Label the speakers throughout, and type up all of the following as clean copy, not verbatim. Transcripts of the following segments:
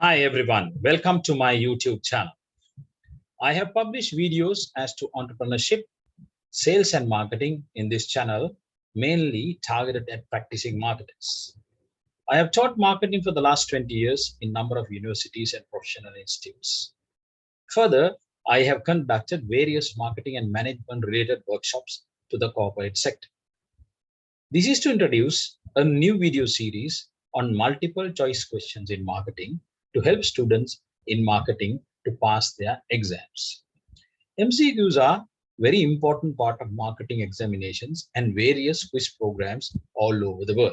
Speaker 1: Hi everyone, welcome to my YouTube channel. I have published videos as to entrepreneurship, sales and marketing in this channel, mainly targeted at practicing marketers. I have taught marketing for the last 20 years in number of universities and professional institutes. Further, I have conducted various marketing and management related workshops to the corporate sector. This is to introduce a new video series on multiple choice questions in marketing to help students in marketing to pass their exams. MCQs are very important part of marketing examinations and various quiz programs all over the world.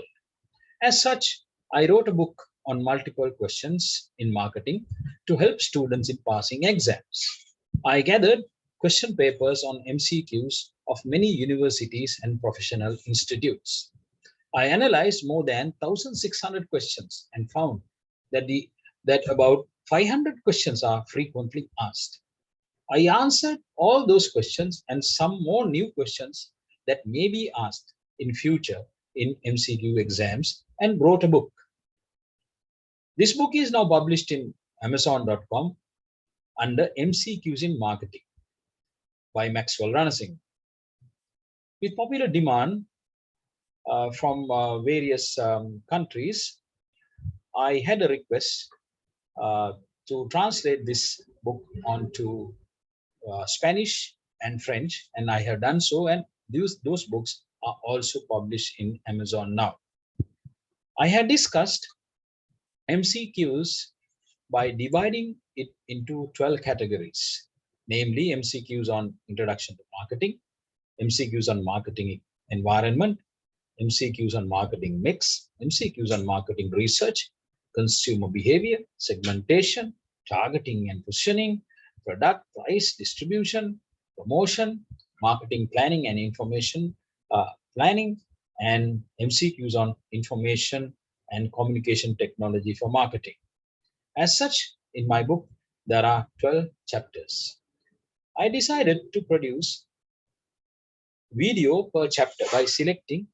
Speaker 1: As such, I wrote a book on multiple questions in marketing to help students in passing exams. I gathered question papers on MCQs of many universities and professional institutes. I analyzed more than 1,600 questions and found that about 500 questions are frequently asked. I answered all those questions and some more new questions that may be asked in future in MCQ exams and wrote a book. This book is now published in Amazon.com under MCQs in Marketing by Maxwell Ranasinghe. With popular demand from various countries, I had a request to translate this book onto Spanish and French, and I have done so, and those books are also published in Amazon now. I had discussed MCQs by dividing it into 12 categories, namely MCQs on Introduction to Marketing, MCQs on Marketing Environment, MCQs on Marketing Mix, MCQs on Marketing Research, Consumer Behavior, Segmentation, Targeting and Positioning, Product, Price, Distribution, Promotion, Marketing Planning and Information Planning, and MCQs on Information and Communication Technology for Marketing. As such, in my book, there are 12 chapters. I decided to produce video per chapter by selecting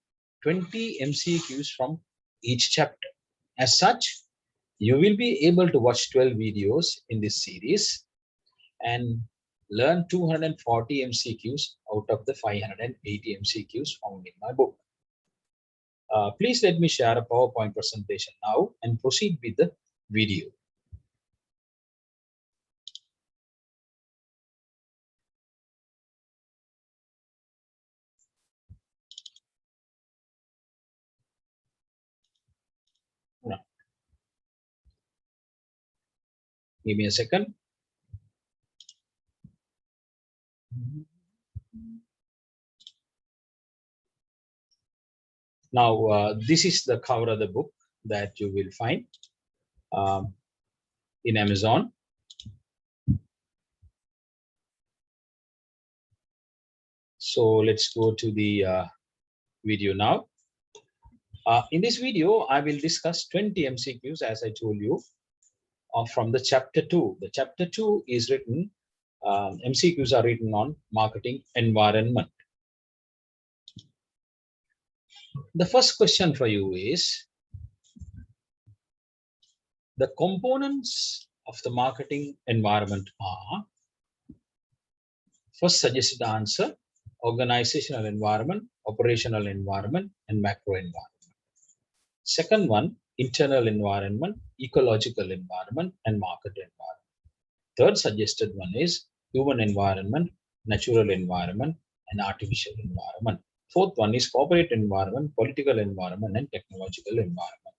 Speaker 1: 20 MCQs from each chapter. As such, you will be able to watch 12 videos in this series and learn 240 MCQs out of the 580 MCQs found in my book. Please let me share a PowerPoint presentation now and proceed with the video. Give me a second. Now, this is the cover of the book that you will find in Amazon. So let's go to the video now. In this video, I will discuss 20 MCQs, as I told you, from the chapter 2. The chapter 2 is written, MCQs are written on marketing environment. The first question for you is, the components of the marketing environment are, first suggested answer, organizational environment, operational environment, and macro environment. Second one, internal environment, ecological environment, and market environment. Third suggested one is human environment, natural environment, and artificial environment. Fourth one is corporate environment, political environment, and technological environment.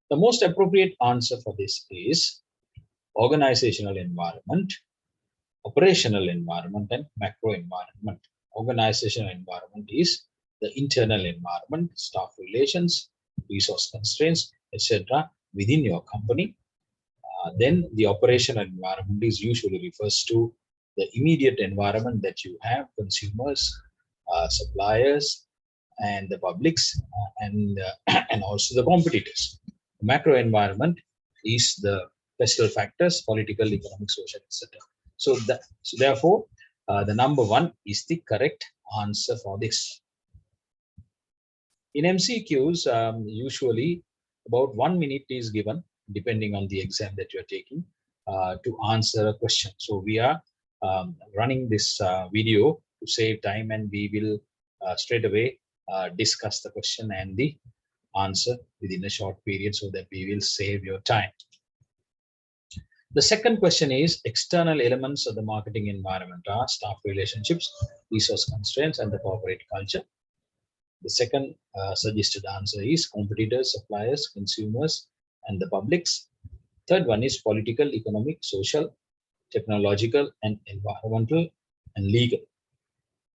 Speaker 1: The most appropriate answer for this is organizational environment, operational environment, and macro environment. Organizational environment is the internal environment, staff relations, resource constraints, etc. within your company. Then the operational environment is usually refers to the immediate environment that you have, consumers, suppliers, and the publics, and also the competitors. The macro environment is the special factors, political, economic, social, etc. So therefore, the number 1 is the correct answer for this. In MCQs, usually about 1 minute is given depending on the exam that you are taking, to answer a question. So we are running this video to save time, and we will straight away discuss the question and the answer within a short period so that we will save your time. The second question is external elements of the marketing environment are staff relationships, resource constraints, and the corporate culture. The second suggested answer is competitors, suppliers, consumers, and the publics. Third one is political, economic, social, technological, and environmental, and legal.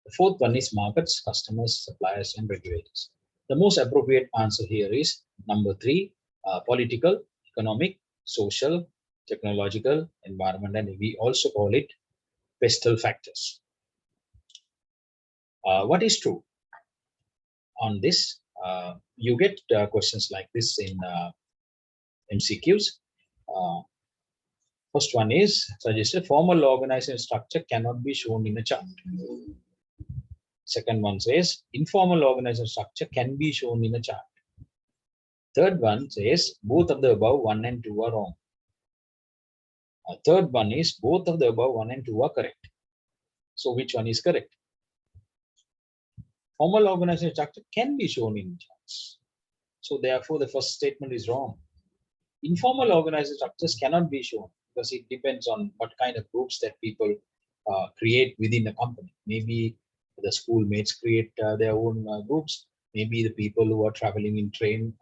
Speaker 1: The fourth one is markets, customers, suppliers, and regulators. The most appropriate answer here is number 3, political, economic, social, technological, environment, and we also call it pestle factors. What is true? On this, you get questions like this in MCQs. First one is suggested formal organization structure cannot be shown in a chart. Second one says informal organization structure can be shown in a chart. Third one says both of the above 1 and 2 are wrong. Third one is both of the above 1 and 2 are correct. So which one is correct? Formal organization structure can be shown in charts. So therefore, the first statement is wrong. Informal organization structures cannot be shown because it depends on what kind of groups that people create within the company. Maybe the schoolmates create their own groups. Maybe the people who are traveling in train,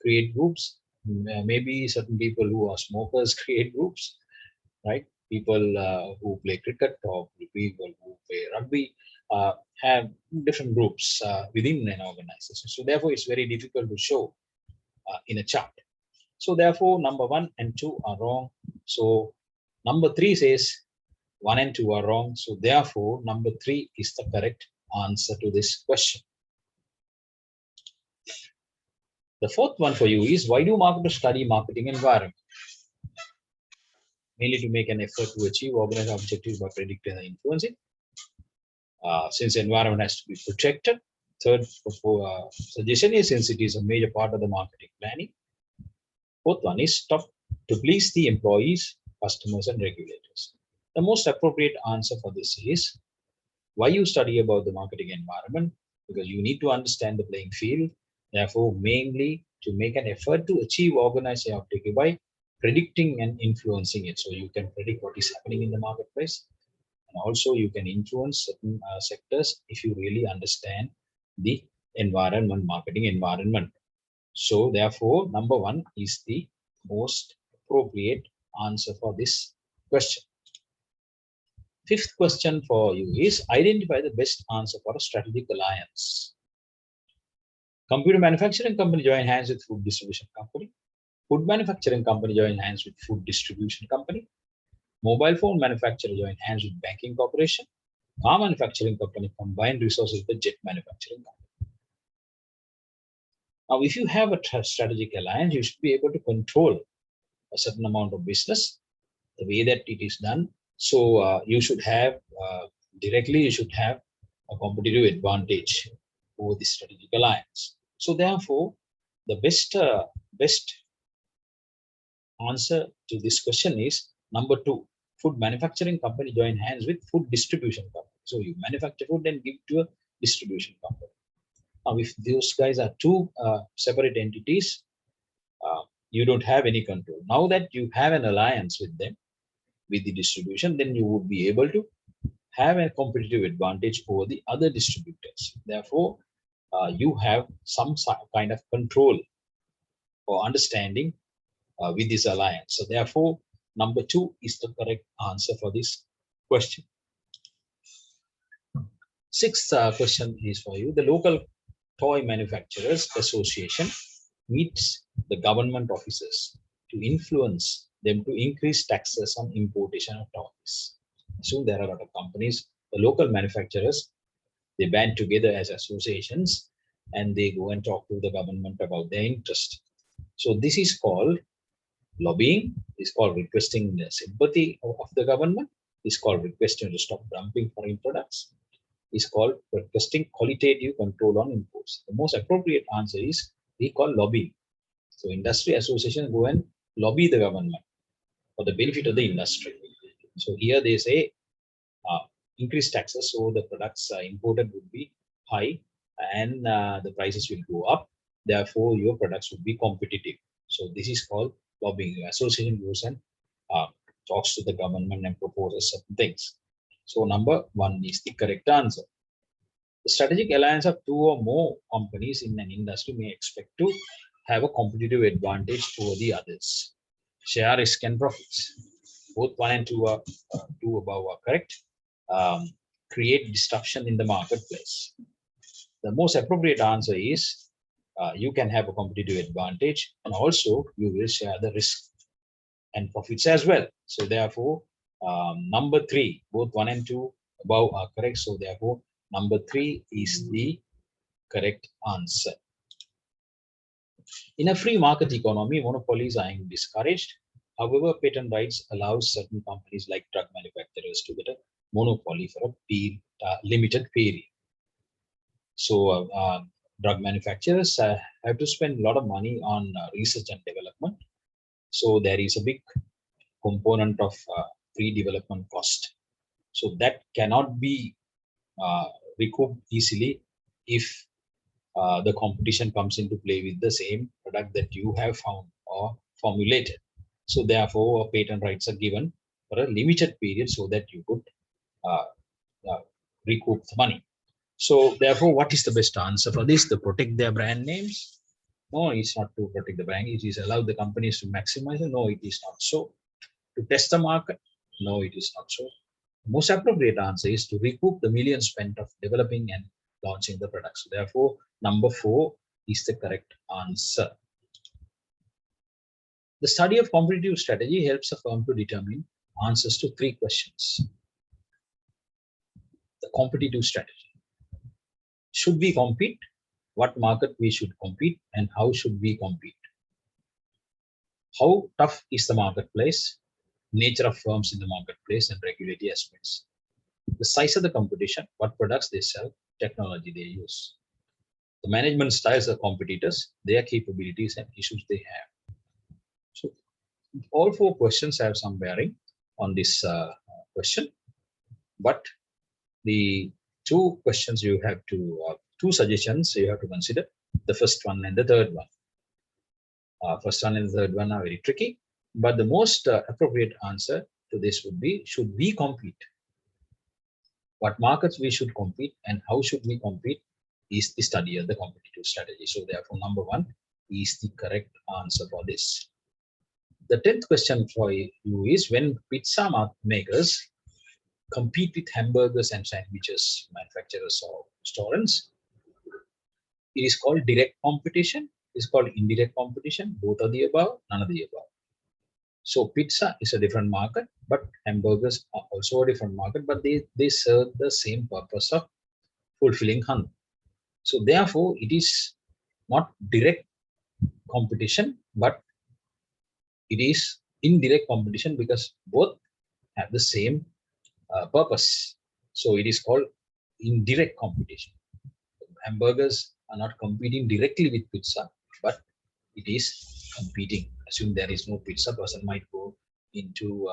Speaker 1: create groups. Maybe certain people who are smokers create groups, right? People who play cricket or people who play rugby have different groups within an organization. So therefore, it's very difficult to show in a chart. So therefore, number 1 and 2 are wrong. So number 3 says 1 and 2 are wrong. So therefore, number 3 is the correct answer to this question. The fourth one for you is, why do marketers study marketing environment? Mainly to make an effort to achieve organized objectives by predicting and influencing. Since the environment has to be protected. Third suggestion is, since it is a major part of the marketing planning. Fourth one is, stop to please the employees, customers, and regulators. The most appropriate answer for this is, why you study about the marketing environment? Because you need to understand the playing field. Therefore, mainly to make an effort to achieve organized objective by predicting and influencing it. So you can predict what is happening in the marketplace. And also you can influence certain sectors if you really understand the environment, marketing environment. So therefore, number 1 is the most appropriate answer for this question. Fifth question for you is, identify the best answer for a strategic alliance. Computer manufacturing company join hands with food distribution company. Food manufacturing company join hands with food distribution company. Mobile phone manufacturer join hands with banking corporation. Car manufacturing company combine resources with jet manufacturing company. Now, if you have a strategic alliance, you should be able to control a certain amount of business, the way that it is done. So you should have directly, you should have a competitive advantage over the strategic alliance. So therefore, the best answer to this question is number 2. Food manufacturing company join hands with food distribution company. So you manufacture food and give to a distribution company. Now, if those guys are two separate entities, you don't have any control. Now that you have an alliance with them, with the distribution, then you would be able to have a competitive advantage over the other distributors. Therefore, you have some kind of control or understanding with this alliance. So therefore, number 2 is the correct answer for this question. Sixth question is for you. The local toy manufacturers association meets the government officers to influence them to increase taxes on importation of toys. So there are a lot of companies, the local manufacturers, they band together as associations and they go and talk to the government about their interest. So this is called lobbying, is called requesting the sympathy of the government, is called requesting to stop dumping foreign products, is called requesting qualitative control on imports. The most appropriate answer is we call lobbying. So industry associations go and lobby the government for the benefit of the industry. So here they say increase taxes, so the products imported would be high and the prices will go up. Therefore, your products would be competitive. So this is called lobbying. Association goes and talks to the government and proposes certain things. So number one is the correct answer. The strategic alliance of two or more companies in an industry may expect to have a competitive advantage over the others. Share risk and profits. Both one and two are two above are correct. Create disruption in the marketplace. The most appropriate answer is you can have a competitive advantage and also you will share the risk and profits as well. So therefore, number three, both one and two above are correct. So therefore, number three is the correct answer. In a free market economy, monopolies are discouraged. However, patent rights allows certain companies like drug manufacturers to get a monopoly for a limited period. So drug manufacturers have to spend a lot of money on research and development. So there is a big component of pre-development cost. So that cannot be recouped easily if the competition comes into play with the same product that you have found or formulated. So therefore, patent rights are given for a limited period so that you could recoup the money. So therefore, what is the best answer for this? To protect their brand names? No, it's not to protect the brand. It is allow the companies to maximize it. No, it is not so. To test the market? No, it is not so. The most appropriate answer is to recoup the millions spent of developing and launching the products. Therefore, number 4 is the correct answer. The study of competitive strategy helps a firm to determine answers to 3 questions. The competitive strategy. Should we compete? What market we should compete and how should we compete? How tough is the marketplace? Nature of firms in the marketplace and regulatory aspects. The size of the competition, what products they sell, technology they use. The management styles of competitors, their capabilities and issues they have. So all 4 questions have some bearing on this question, but the 2 questions you have to, 2 suggestions you have to consider, the first one and the third one. First one and the third one are very tricky, but the most appropriate answer to this would be, should we compete? What markets we should compete and how should we compete is the study of the competitive strategy. So therefore, number 1 is the correct answer for this. The 10th question for you is, when pizza makers compete with hamburgers and sandwiches manufacturers or restaurants, it is called direct competition, it is called indirect competition, both of the above, none of the above. So pizza is a different market, but hamburgers are also a different market, but they serve the same purpose of fulfilling hunger. So therefore, it is not direct competition, but it is indirect competition because both have the same purpose. So it is called indirect competition. Hamburgers are not competing directly with pizza, but it is competing. Assume there is no pizza, person might go into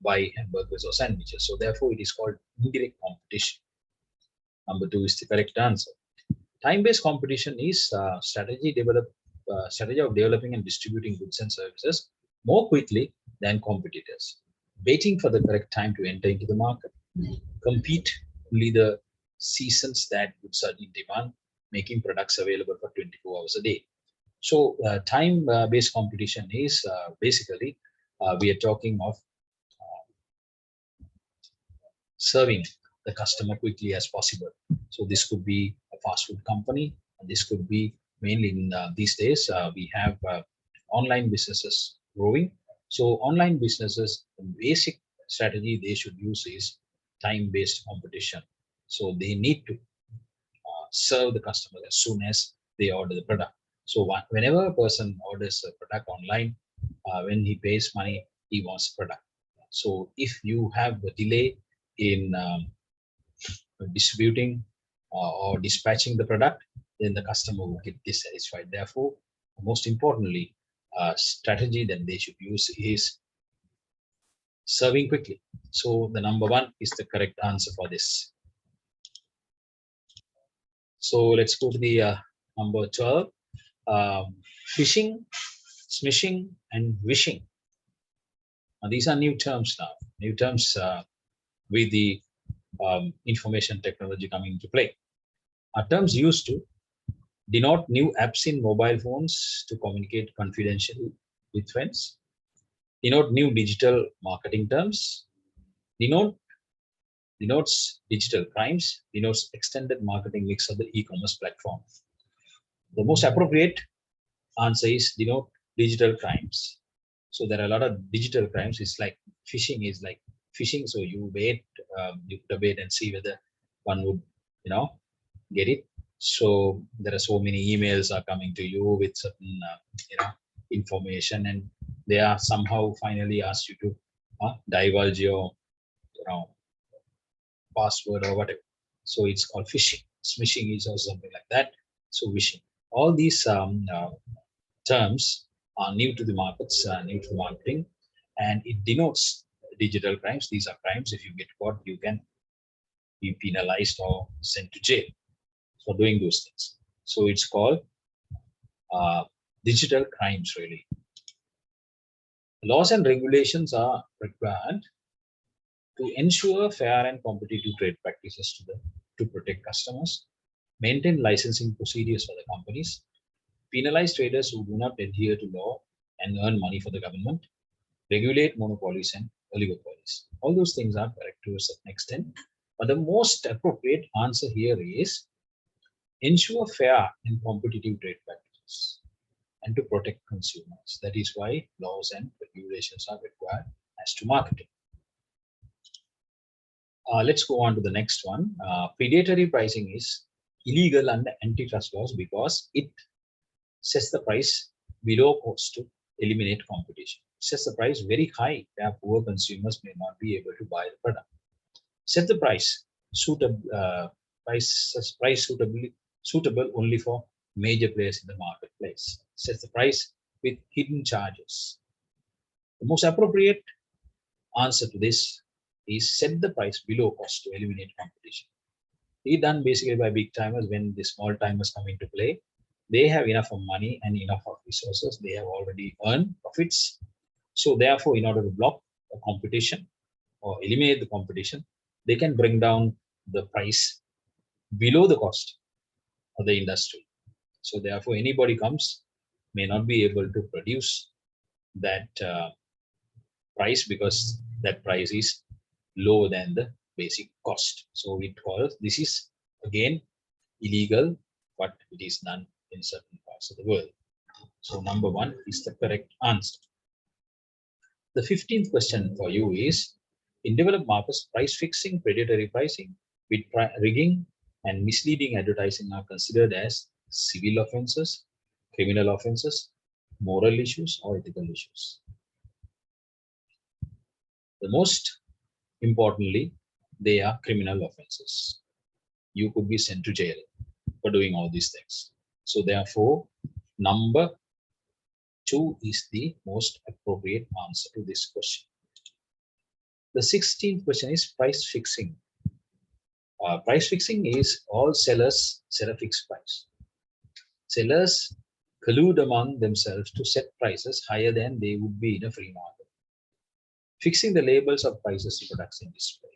Speaker 1: buy hamburgers or sandwiches. So therefore, it is called indirect competition. Number 2 is the correct answer. Time-based competition is strategy of developing and distributing goods and services more quickly than competitors. Waiting for the correct time to enter into the market. Compete only the seasons that goods are in demand, making products available for 24 hours a day. So time-based competition is basically we are talking of serving the customer quickly as possible. So this could be a fast food company, and this could be mainly in these days we have online businesses growing. So online businesses, the basic strategy they should use is time-based competition. So they need to serve the customer as soon as they order the product. So whenever a person orders a product online, when he pays money, he wants a product. So if you have a delay in distributing or dispatching the product, then the customer will get dissatisfied. Therefore, most importantly, strategy that they should use is serving quickly. So the number 1 is the correct answer for this. So let's go to the number 12. Phishing, smishing, and wishing. Now, these are new terms now. New terms with the information technology coming into play. Are terms used to denote new apps in mobile phones to communicate confidentially with friends, denote new digital marketing terms, denotes digital crimes, denotes extended marketing mix of the e-commerce platform. The most appropriate answer is denote digital crimes. So there are a lot of digital crimes. It's like phishing is like phishing. So you wait, you put a bait and see whether one would, get it. So there are so many emails are coming to you with certain, information, and they are somehow finally asked you to divulge your, password or whatever. So it's called phishing. Smishing is or something like that. So wishing. All these terms are new to the markets, new to marketing, and it denotes digital crimes. These are crimes. If you get caught, you can be penalized or sent to jail for doing those things. So it's called digital crimes, really. Laws and regulations are required to ensure fair and competitive trade practices to protect customers, maintain licensing procedures for the companies, penalize traders who do not adhere to law and earn money for the government, regulate monopolies and oligopolies. All those things are correct to a certain extent. But the most appropriate answer here is ensure fair and competitive trade practices and to protect consumers. That is why laws and regulations are required as to marketing. Let's go on to the next one. Predatory pricing is illegal under antitrust laws because it sets the price below cost to eliminate competition. Sets the price very high where poor consumers may not be able to buy the product. Set the price suitable only for major players in the marketplace. Sets the price with hidden charges. The most appropriate answer to this is set the price below cost to eliminate competition. It's done basically by big timers. When the small timers come into play, they have enough of money and enough of resources. They have already earned profits. So therefore, in order to block the competition or eliminate the competition, they can bring down the price below the cost of the industry. So therefore, anybody comes may not be able to produce that price because that price is lower than the basic cost. So it calls this is again illegal, but it is done in certain parts of the world. So number 1 is the correct answer. The 15th question for you is, in developed markets, price fixing, predatory pricing with rigging and misleading advertising are considered as civil offenses, criminal offenses, moral issues, or ethical issues. The most importantly, they are criminal offenses. You could be sent to jail for doing all these things. So therefore, number 2 is the most appropriate answer to this question. The 16th question is price fixing. Price fixing is all sellers set a fixed price. Sellers collude among themselves to set prices higher than they would be in a free market. Fixing the labels of prices to products in display.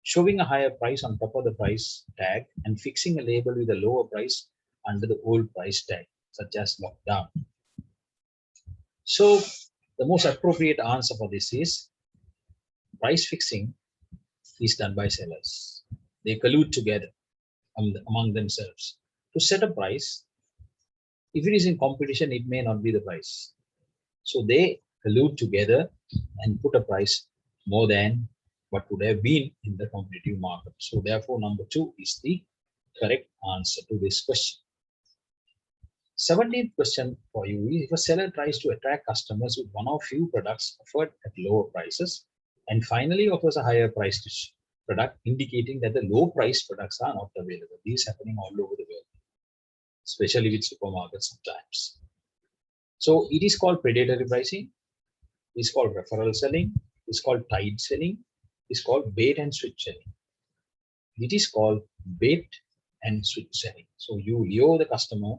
Speaker 1: Showing a higher price on top of the price tag and fixing a label with a lower price under the old price tag, such as lockdown. So the most appropriate answer for this is price fixing is done by sellers. They collude together among themselves to set a price. If it is in competition, it may not be the price. So they collude together and put a price more than what would have been in the competitive market. So therefore, number 2 is the correct answer to this question. 17th question for you is, if a seller tries to attract customers with one or few products offered at lower prices and finally offers a higher priced product, indicating that the low price products are not available. This is happening all over the world, especially with supermarkets sometimes. So it is called predatory pricing, it's called referral selling, it's called tide selling, it's called bait and switch selling. It is called bait and switch selling. So you lure the customer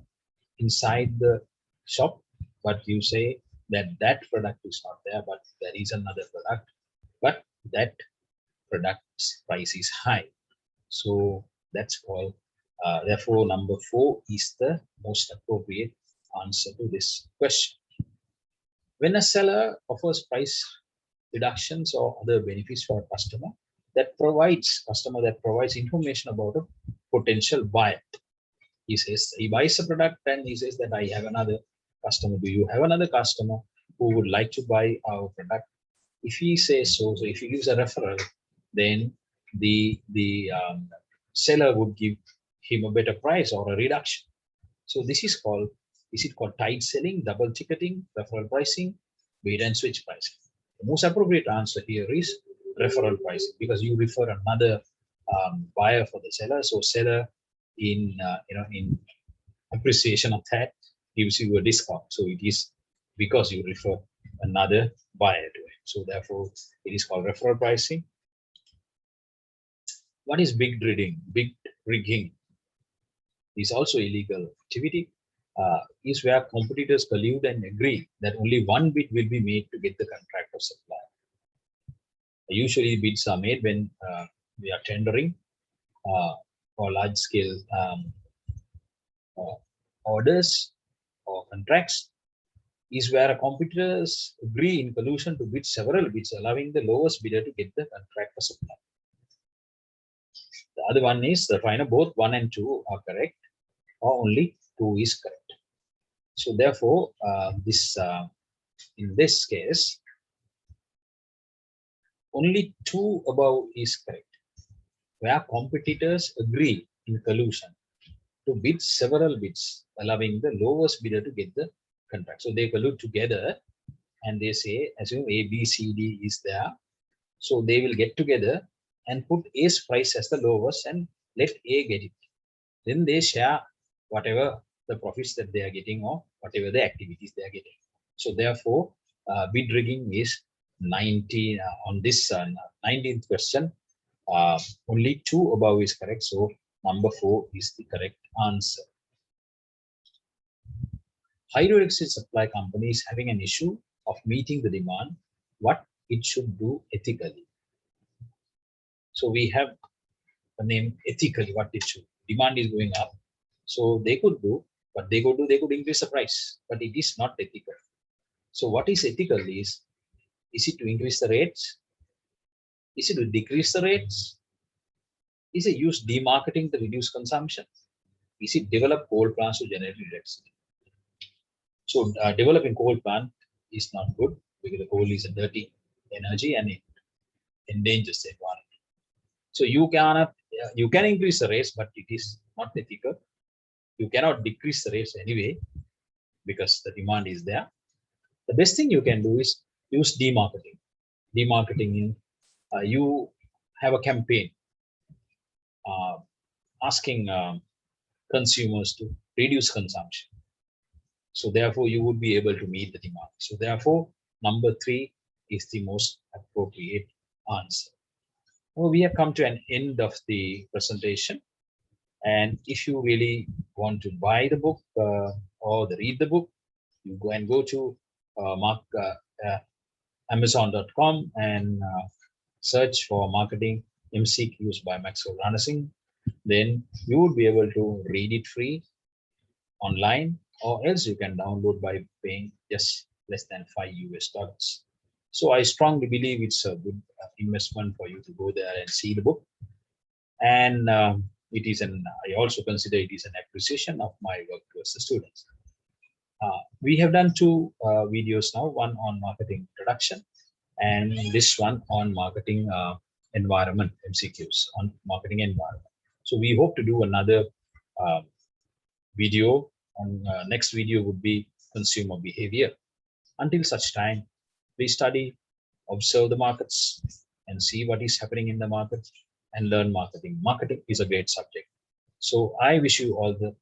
Speaker 1: inside the shop, but you say that that product is not there, but there is another product, but that product's price is high. So that's called, therefore number 4 is the most appropriate answer to this question. When a seller offers price reductions or other benefits for a customer, that provides information about a potential buyer. He says he buys a product and he says that I have another customer. Do you have another customer who would like to buy our product? If he says so, so if he gives a referral, then the seller would give him a better price or a reduction. So this is called, is it called tide selling, double ticketing, referral pricing, bait and switch pricing? The most appropriate answer here is referral pricing, because you refer another buyer for the seller. So seller in in appreciation of that gives you a discount. So it is because you refer another buyer to it. So therefore it is called referral pricing. What is bid rigging? Bid rigging is also illegal activity. Is where competitors collude and agree that only one bid will be made to get the contract of supply. Usually bids are made when we are tendering for large scale orders or contracts, is where competitors agree in collusion to bid several bids, allowing the lowest bidder to get the contract for supply. The other one is the final, both 1 and 2 are correct, or only 2 is correct. So therefore, in this case, only 2 above is correct, where competitors agree in collusion to bid several bids, allowing the lowest bidder to get the contract. So they collude together and they say, assume A, B, C, D is there. So they will get together and put A's price as the lowest and let A get it. Then they share whatever the profits that they are getting or whatever the activities they are getting. So therefore, bid rigging is 19 on this 19th question. Only 2 above is correct. So number 4 is the correct answer. Hydroelectric supply company is having an issue of meeting the demand. What it should do ethically? So we have a name ethically, what it should. Demand is going up. So they could do, what they could do, they could increase the price, but it is not ethical. So what is ethical is it to increase the rates? Is it to decrease the rates? Is it use demarketing to reduce consumption? Is it develop coal plants to generate electricity? So developing coal plant is not good, because the coal is a dirty energy and it endangers the environment. So you cannot, you can increase the rates, but it is not ethical. You cannot decrease the rates anyway, because the demand is there. The best thing you can do is use demarketing. Demarketing in you have a campaign asking consumers to reduce consumption. So therefore you would be able to meet the demand. So therefore number 3 is the most appropriate answer. Well, we have come to an end of the presentation. And if you really want to buy the book or read the book, you go to Amazon.com and search for Marketing MCQs by Maxwell Ranasinghe. Then you would be able to read it free online, or else you can download by paying just less than $5. So I strongly believe it's a good investment for you to go there and see the book. And it is I also consider it is an appreciation of my work towards the students. We have done 2 videos now, one on marketing introduction and this one on marketing environment, MCQs on marketing environment. So we hope to do another video. On next video would be consumer behavior. Until such time, please study, observe the markets and see what is happening in the market and learn marketing. Marketing is a great subject. So I wish you all the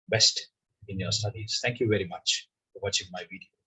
Speaker 1: best in your studies. Thank you very much for watching my video.